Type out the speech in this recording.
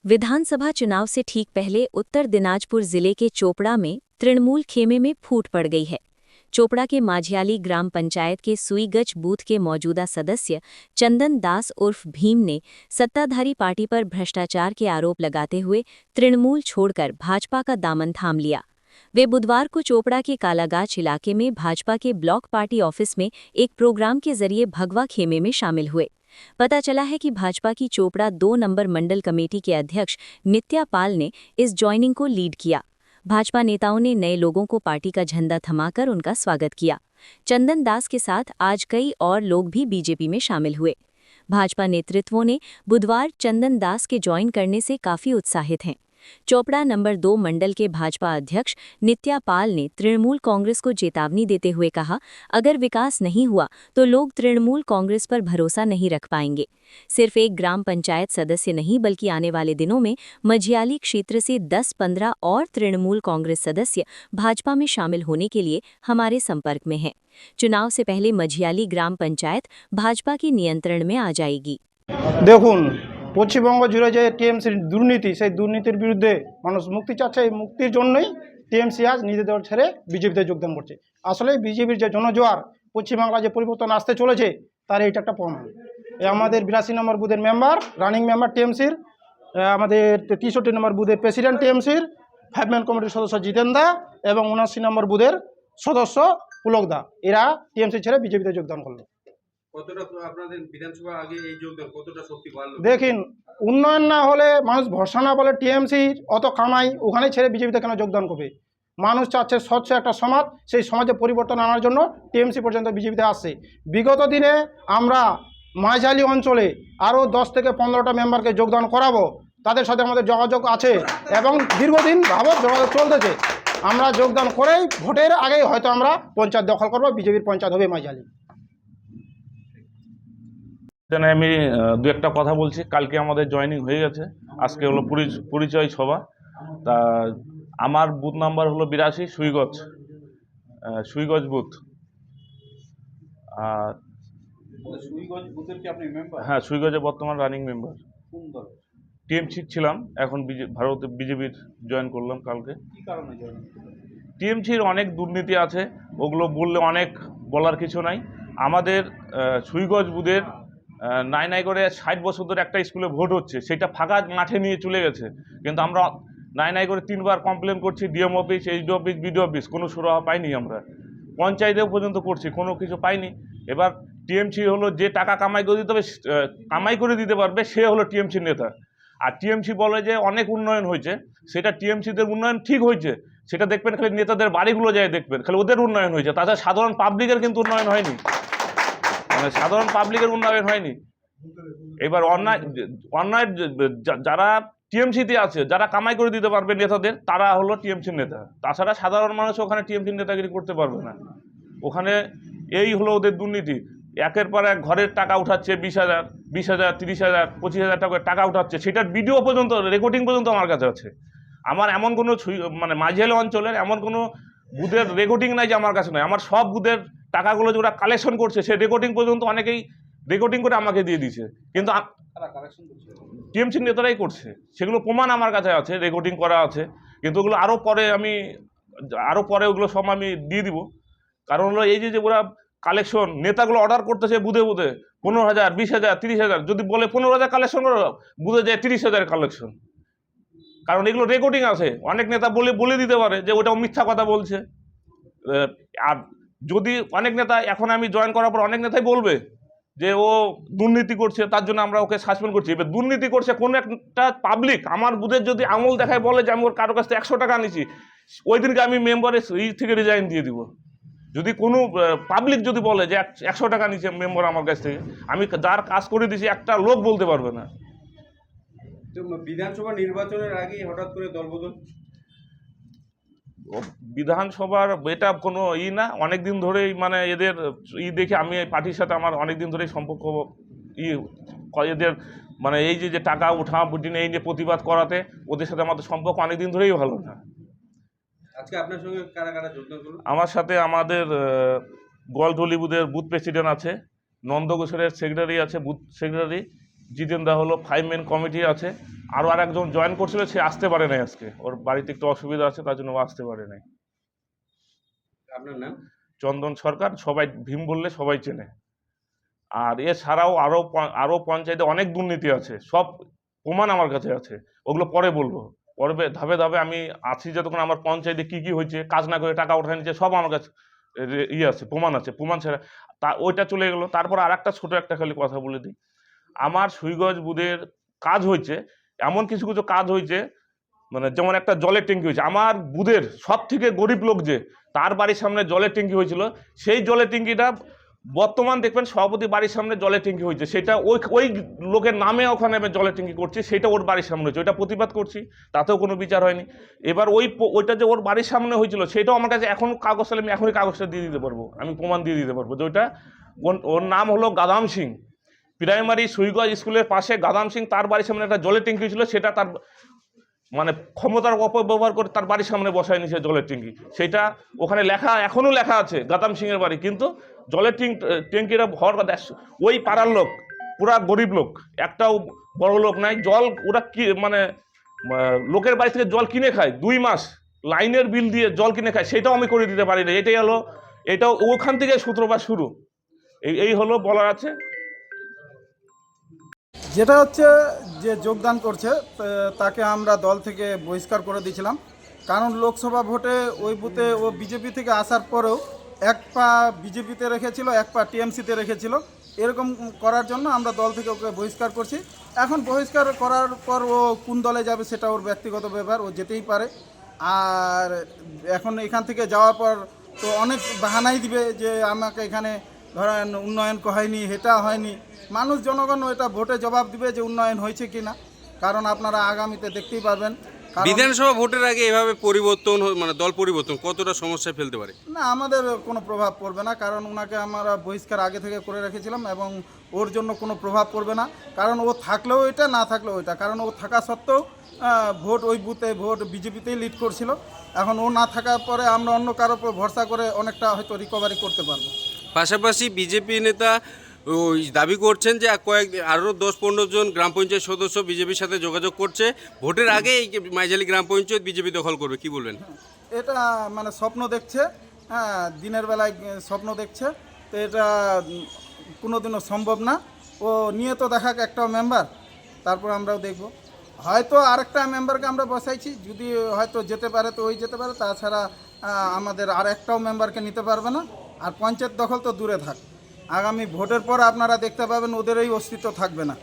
विधानसभा चुनाव से ठीक पहले उत्तर दिनाजपुर जिले के चोपड़ा में तृणमूल खेमे में फूट पड़ गई है। चोपड़ा के माझियाली ग्राम पंचायत के सुईगच बूथ के मौजूदा सदस्य चंदन दास उर्फ भीम ने सत्ताधारी पार्टी पर भ्रष्टाचार के आरोप लगाते हुए तृणमूल छोड़कर भाजपा का दामन थाम लिया। वे बुधवार को चोपड़ा के कालागाछ इलाके में भाजपा के ब्लॉक पार्टी ऑफिस में एक प्रोग्राम के जरिए भगवा खेमे में शामिल हुए। पता चला है कि भाजपा की चोपड़ा 2 नंबर मंडल कमेटी के अध्यक्ष नित्या पाल ने इस ज्वाइनिंग को लीड किया। भाजपा नेताओं ने नए लोगों को पार्टी का झंडा थमाकर उनका स्वागत किया। चंदन दास के साथ आज कई और लोग भी बीजेपी में शामिल हुए। भाजपा नेतृत्वों ने बुधवार चंदन दास के ज्वाइन करने से काफी उत्साहित हैं। चोपड़ा नंबर 2 मंडल के भाजपा अध्यक्ष नित्या पाल ने तृणमूल कांग्रेस को चेतावनी देते हुए कहा, अगर विकास नहीं हुआ तो लोग तृणमूल कांग्रेस पर भरोसा नहीं रख पाएंगे। सिर्फ एक ग्राम पंचायत सदस्य नहीं बल्कि आने वाले दिनों में मझियाली क्षेत्र से 10-15 और तृणमूल कांग्रेस सदस्य भाजपा में शामिल होने के लिए हमारे संपर्क में हैं। चुनाव से पहले मझियाली ग्राम पंचायत भाजपा के नियंत्रण में आ जाएगी। দেখুন পশ্চিমবঙ্গ জুড়ে যে টিএমসির দুর্নীতি, সেই দুর্নীতির বিরুদ্ধে মানুষ মুক্তি চাচ্ছে। এই মুক্তির জন্যই টিএমসি আজ নিজেদের দল ছেড়ে বিজেপিতে যোগদান করছে। আসলে বিজেপির যে জনজোয়ার, পশ্চিমবাংলায় যে পরিবর্তন আসতে চলেছে, তার এইটা একটা প্রমাণ। এই আমাদের 82 নম্বর বুথের মেম্বার, রানিং মেম্বার টিএমসির, আমাদের 63 নম্বর বুথের প্রেসিডেন্ট টিএমসির, 5 ম্যান কমিটির সদস্য জিতেন দা এবং 79 নম্বর বুথের সদস্য পুলক দা, এরা টিএমসি ছেড়ে বিজেপিতে যোগদান করলো। দেখুন, উন্নয়ন না হলে মানুষ ভরসা না বলে টিএমসি অত কামাই, ওখানে ছেড়ে বিজেপিতে কেন যোগদান করবে? মানুষ চাচ্ছে স্বচ্ছ একটা সমাজ, সেই সমাজে পরিবর্তন আনার জন্য টিএমসি পর্যন্ত বিজেপিতে আসছে। বিগত দিনে আমরা মাঝালি অঞ্চলে আরও 10 থেকে 15টা মেম্বারকে যোগদান করাবো, তাদের সাথে আমাদের যোগাযোগ আছে এবং দীর্ঘদিন ভাবত যোগাযোগ চলতেছে। আমরা যোগদান করেই ভোটের আগেই হয়তো আমরা পঞ্চায়েত দখল করবো, বিজেপির পঞ্চায়েত হবে মাঝালি। এখানে আমি দু একটা কথা বলছি। কালকে আমাদের জয়েনিং হয়ে গেছে, আজকে হলো পরিচয় সভা। তা আমার বুথ নাম্বার হলো 82, সুইগজ বুথ। আর হ্যাঁ, সুইগজে বর্তমান রানিং মেম্বার। টিএমসি ছিলাম, এখন ভারতে বিজেপির জয়েন করলাম কালকে। টিএমসির অনেক দুর্নীতি আছে, ওগুলো বললে অনেক বলার কিছু নাই। আমাদের সুইগজ বুথের নাই করে 60 বছর ধরে একটা স্কুলে ভোট হচ্ছে, সেটা ফাঁকা মাঠে নিয়ে চলে গেছে। কিন্তু আমরা নাই করে 3বার কমপ্লেন করছি, DM office, HD office, BDO office, কোনো সুরাহা পাইনি। আমরা পঞ্চায়েতেও পর্যন্ত করছি, কোনো কিছু পাইনি। এবার টিএমসি হলো যে টাকা কামাই করে দিতে পারবে সে হলো টিএমসির নেতা। আর টিএমসি বলে যে অনেক উন্নয়ন হয়েছে, সেটা টিএমসিদের উন্নয়ন ঠিক হয়েছে, সেটা দেখবেন খালি নেতাদের বাড়িগুলো যায় দেখবেন, খালি ওদের উন্নয়ন হয়েছে। তাছাড়া সাধারণ পাবলিকের কিন্তু উন্নয়ন হয়নি, সাধারণ পাবলিকের উন্নয়ন হয়নি। এবার অন্যায় যারা টিএমসিতে আছে, যারা কামাই করে দিতে পারবে নেতাদের, তারা হলো টিএমসির নেতা। তাছাড়া সাধারণ মানুষ ওখানে টিএমসির নেতাগিরি করতে পারবে না। ওখানে এই হলো ওদের দুর্নীতি। একের পর এক ঘরের টাকা উঠাচ্ছে, 20,000, 30,000, 25,000 টাকা উঠাচ্ছে। সেটার ভিডিও পর্যন্ত, রেকর্ডিং পর্যন্ত আমার কাছে আছে। আমার এমন কোনো মাঝিয়ালি অঞ্চলের এমন কোনো বুথের রেকর্ডিং নাই যে আমার কাছে নয়। আমার সব বুথের টাকাগুলো যে ওরা কালেকশন করছে, সে রেকর্ডিং পর্যন্ত অনেকেই রেকর্ডিং করে আমাকে দিয়ে দিয়েছে। কিন্তু টিএমসি নেতারাই করছে, সেগুলো প্রমাণ আমার কাছে আছে, রেকর্ডিং করা আছে। কিন্তু ওগুলো আরও পরে ওগুলো সব আমি দিয়ে দিব। কারণ হলো এই যে ওরা কালেকশন, নেতাগুলো অর্ডার করতেছে বুধে 15,000, 20,000, 30,000। যদি বলে 15,000 কালেকশন করো, বুধে যায় 30,000 কালেকশন। কারণ এগুলো রেকর্ডিং আছে, অনেক নেতা বলে দিতে পারে যে ওটা মিথ্যা কথা বলছে। আর যদি অনেক নেতা, এখন আমি জয়েন করার পর অনেক নেতাই বলবে যে ও দুর্নীতি করছে, তার জন্য আমরা ওকে সাসপেন্ড করছি। এবার দুর্নীতি করছে কোনো একটা পাবলিক আমার বুথের যদি আঙুল দেখায় বলে যে আমি ওর কারো কাছ থেকে 100 টাকা নিয়েছি, ওই দিনকে আমি মেম্বারের থেকে রিজাইন দিয়ে দিব। যদি কোনো পাবলিক যদি বলে যে 100 টাকা নিয়েছে মেম্বার আমার কাছ থেকে, আমি যার কাজ করে দিয়েছি একটা লোক বলতে পারবে না। বিধানসভা নির্বাচনের আগে হঠাৎ করে দলবদল, বিধানসভার এটা কোনো না, অনেক দিন ধরেই মানে এদের দেখে আমি এই পার্টির সাথে আমার অনেক দিন ধরেই সম্পর্ক। এদের মানে এই যে টাকা উঠা বুটিনে এই যে প্রতিবাদ করাতে ওদের সাথে আমাদের সম্পর্ক অনেক দিন ধরেই ভালো না। আজকে আপনার সঙ্গে কারা কারা যোগদান করলো? আমার সাথে আমাদের গোয়ালটলি বুথের বুথ প্রেসিডেন্ট আছে, নন্দকিশোরের সেক্রেটারি আছে, বুথ সেক্রেটারি, জিতেন দা হলো 5 ম্যান কমিটি আছে, আরও আরেকজন জয়েন করছিল, সে আসতে পারে নাই আজকে, ওর বাড়িতে একটু অসুবিধা আছে, তার জন্য ও আসতে পারে নাই। আপনার নাম? চন্দন সরকার, সবাই ভীম বললে সবাই চেনে। আর এছাড়াও আরও পঞ্চায়েতে অনেক দুর্নীতি আছে, সব প্রমাণ আমার কাছে আছে, ওগুলো পরে বলবো। পরে ধাপে ধাপে আমি আছি, যতক্ষণ আমার পঞ্চায়েতে কি কি হয়েছে, কাজ না করে টাকা উঠায় নিচ্ছে, সব আমার কাছে আছে, প্রমাণ আছে। প্রমাণ ছাড়া ওইটা চলে গেলো। তারপর আর একটা ছোট একটা খালি কথা বলে দিই, আমার সুইগঞ্জ বুথের কাজ হয়েছে, এমন কিছু কিছু কাজ হয়েছে, মানে যেমন একটা জলের ট্যাঙ্কি হয়েছে আমার বুথের সব থেকে গরিব লোক, যে তার বাড়ির সামনে জলের ট্যাঙ্কি হয়েছিল, সেই জলের ট্যাঙ্কিটা বর্তমান দেখবেন সভাপতি বাড়ির সামনে জলের ট্যাঙ্কি হয়েছে, সেটা ওই লোকের নামে ওখানে আমি জলের ট্যাঙ্কি করছি, সেটা ওর বাড়ির সামনে হয়েছে, ওইটা প্রতিবাদ করছি, তাতেও কোনো বিচার হয়নি। এবার ওইটা যে ওর বাড়ির সামনে হয়েছিল, সেটাও আমার কাছে এখন কাগজ চাইলে আমি এখনই কাগজটা দিয়ে দিতে পারবো, আমি প্রমাণ দিয়ে দিতে পারবো যে ওইটা ওর নাম হলো গাদাম সিং, প্রাইমারি সুইগঞ্জ স্কুলের পাশে গাদাম সিং, তার বাড়ির সামনে একটা জলের ট্যাঙ্কি ছিল, সেটা তার মানে ক্ষমতার অপব্যবহার করে তার বাড়ির সামনে বসায় নিছে জলের ট্যাঙ্কি, সেটা ওখানে লেখা, এখনও লেখা আছে গাদাম সিংয়ের বাড়ি, কিন্তু জলের ট্যাঙ্কিটা হওয়ার কথা, ওই পাড়ার লোক পুরা গরিব লোক, একটাও বড় লোক নাই, জল ওরা কি মানে লোকের বাড়ি থেকে জল কিনে খায়, 2 মাস লাইনের বিল দিয়ে জল কিনে খায়, সেটাও আমি করে দিতে পারি না। এটাই হলো, এটাও ওখান থেকে সূত্রপাত শুরু, এই হলো বলার আছে। যেটা হচ্ছে যে যোগদান করছে তাকে আমরা দল থেকে বহিষ্কার করে দিয়েছিলাম, কারণ লোকসভা ভোটে ওই বুথে ও বিজেপি থেকে আসার পরেও এক পা বিজেপিতে রেখেছিল, এক পা টিএমসিতে রেখেছিল, এরকম করার জন্য আমরা দল থেকে ওকে বহিষ্কার করছি। এখন বহিষ্কার করার পর ও কোন দলে যাবে সেটা ওর ব্যক্তিগত ব্যাপার, ও যেতেই পারে। আর এখন এখান থেকে যাওয়ার পর তো অনেক বাহানাই দিবে যে আমাকে এখানে ধরেন উন্নয়ন হয়নি, এটা হয়নি। মানুষ জনগণ এটা ভোটে জবাব দিবে যে উন্নয়ন হয়েছে কি না, কারণ আপনারা আগামীতে দেখতেই পারবেন। বিধানসভা ভোটের আগে এভাবে পরিবর্তন মানে দল পরিবর্তন কতটা সমস্যায় ফেলতে পারে? না, আমাদের কোনো প্রভাব পড়বে না, কারণ ওনাকে আমরা বহিষ্কার আগে থেকে করে রেখেছিলাম এবং ওর জন্য কোনো প্রভাব পড়বে না, কারণ ও থাকলেও এটা, না থাকলেও এটা, কারণ ও থাকা সত্ত্বেও ভোট ওই বুথে ভোট বিজেপিতেই লিড করছিল। এখন ও না থাকার পরে আমরা অন্য কারোর উপর ভরসা করে অনেকটা হয়তো রিকভারি করতে পারবো। পাশাপাশি বিজেপি নেতা ওই দাবি করছেন যে আরও 10-15 জন গ্রাম পঞ্চায়েত সদস্য বিজেপির সাথে যোগাযোগ করছে, ভোটের আগে এই মাইজালি গ্রাম পঞ্চায়েত বিজেপি দখল করবে, কি বলবেন? এটা মানে স্বপ্ন দেখছে, হ্যাঁ, দিনের বেলায় স্বপ্ন দেখছে, তো এটা কোনোদিনও সম্ভব না। ও নিয়ে তো দেখাক একটা মেম্বার, তারপর আমরাও দেখব। হয়তো আরেকটা মেম্বারকে আমরা বসাইছি, যদি হয়তো যেতে পারে তো ওই যেতে পারে, তাছাড়া আমাদের আর একটাও মেম্বারকে নিতে পারবে না। আর পঞ্চায়েত দখল তো দূরে থাক, আগামী ভোটের পর আপনারা দেখতে পাবেন ওদের এই অস্তিত্ব থাকবে না।